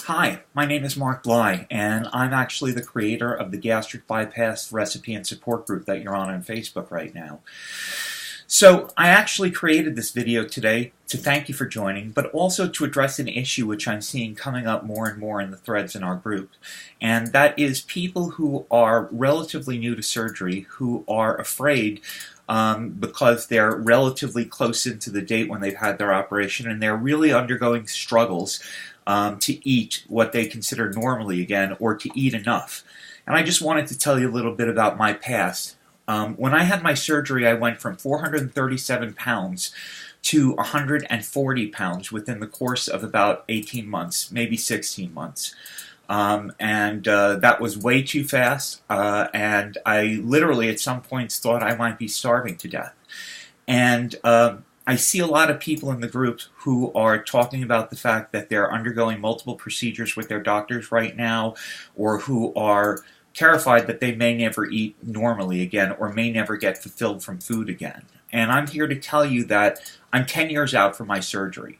Hi, my name is Mark Bly, and I'm actually the creator of the Gastric Bypass Recipe and Support Group that you're on Facebook right now. So I actually created this video today to thank you for joining, but also to address an issue which I'm seeing coming up more and more in the threads in our group, and that is people who are relatively new to surgery who are afraid because they're relatively close into the date when they've had their operation, and they're really undergoing struggles to eat what they consider normally again, or to eat enough. And I just wanted to tell you a little bit about my past. When I had my surgery, I went from 437 pounds to 140 pounds within the course of about 18 months, maybe 16 months. That was way too fast, and I literally at some points thought I might be starving to death. And I see a lot of people in the group who are talking about the fact that they're undergoing multiple procedures with their doctors right now, or who are terrified that they may never eat normally again, or may never get fulfilled from food again. And I'm here to tell you that I'm 10 years out from my surgery.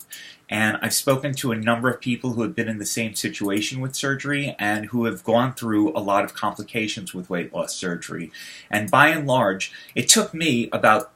And I've spoken to a number of people who have been in the same situation with surgery and who have gone through a lot of complications with weight loss surgery. And by and large, it took me about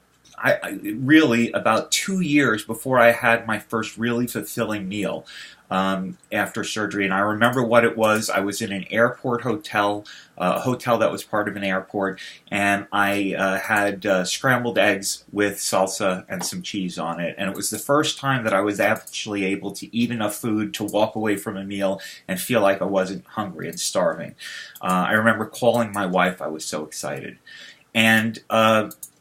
2 years before I had my first really fulfilling meal after surgery. And I remember what it was. I was in an airport hotel, a hotel that was part of an airport, and I had scrambled eggs with salsa and some cheese on it. And it was the first time that I was actually able to eat enough food to walk away from a meal and feel like I wasn't hungry and starving. I remember calling my wife. I was so excited. And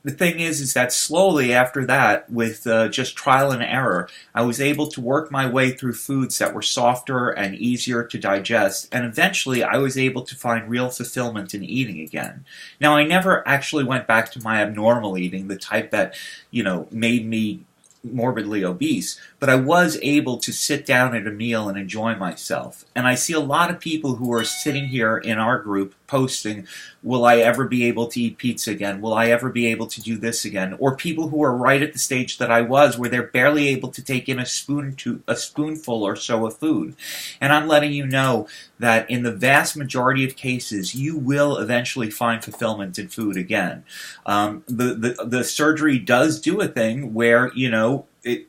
the thing is that slowly after that, with just trial and error, I was able to work my way through foods that were softer and easier to digest, and eventually I was able to find real fulfillment in eating again. Now, I never actually went back to my abnormal eating, the type that, made me morbidly obese, but I was able to sit down at a meal and enjoy myself. And I see a lot of people who are sitting here in our group posting, will I ever be able to eat pizza again? Will I ever be able to do this again? Or people who are right at the stage that I was, where they're barely able to take in a spoonful or so of food. And I'm letting you know that in the vast majority of cases, you will eventually find fulfillment in food again. The surgery does do a thing where,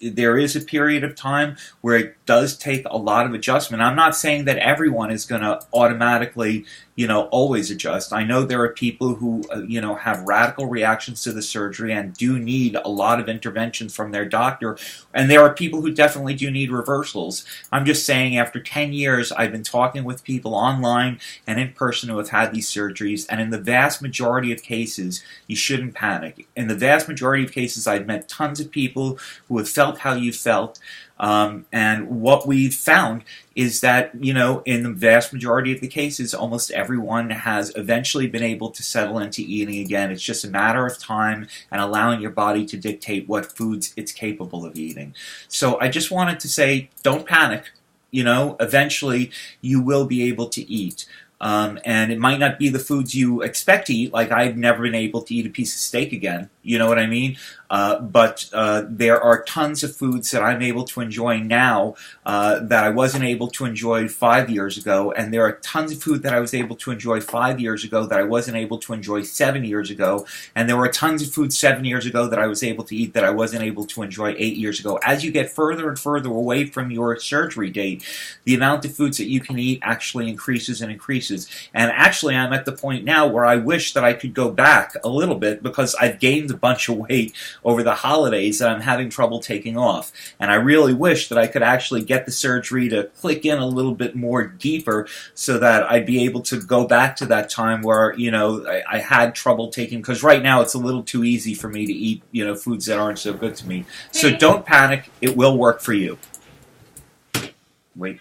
there is a period of time where it does take a lot of adjustment. I'm not saying that everyone is going to automatically, always adjust. I know there are people who, have radical reactions to the surgery and do need a lot of intervention from their doctor. And there are people who definitely do need reversals. I'm just saying, after 10 years, I've been talking with people online and in person who have had these surgeries. And in the vast majority of cases, you shouldn't panic. In the vast majority of cases, I've met tons of people who have felt how you felt. And what we've found is that, in the vast majority of the cases, almost everyone has eventually been able to settle into eating again. It's just a matter of time and allowing your body to dictate what foods it's capable of eating. So I just wanted to say, don't panic. Eventually you will be able to eat. And it might not be the foods you expect to eat. Like, I've never been able to eat a piece of steak again. You know what I mean? But there are tons of foods that I'm able to enjoy now that I wasn't able to enjoy 5 years ago. And there are tons of food that I was able to enjoy 5 years ago that I wasn't able to enjoy 7 years ago. And there were tons of food 7 years ago that I was able to eat that I wasn't able to enjoy 8 years ago. As you get further and further away from your surgery date, the amount of foods that you can eat actually increases and increases. And actually, I'm at the point now where I wish that I could go back a little bit, because I've gained a bunch of weight over the holidays that I'm having trouble taking off. And I really wish that I could actually get the surgery to click in a little bit more deeper, so that I'd be able to go back to that time where, I had trouble taking, because right now it's a little too easy for me to eat, foods that aren't so good to me. So don't panic. It will work for you. Wait.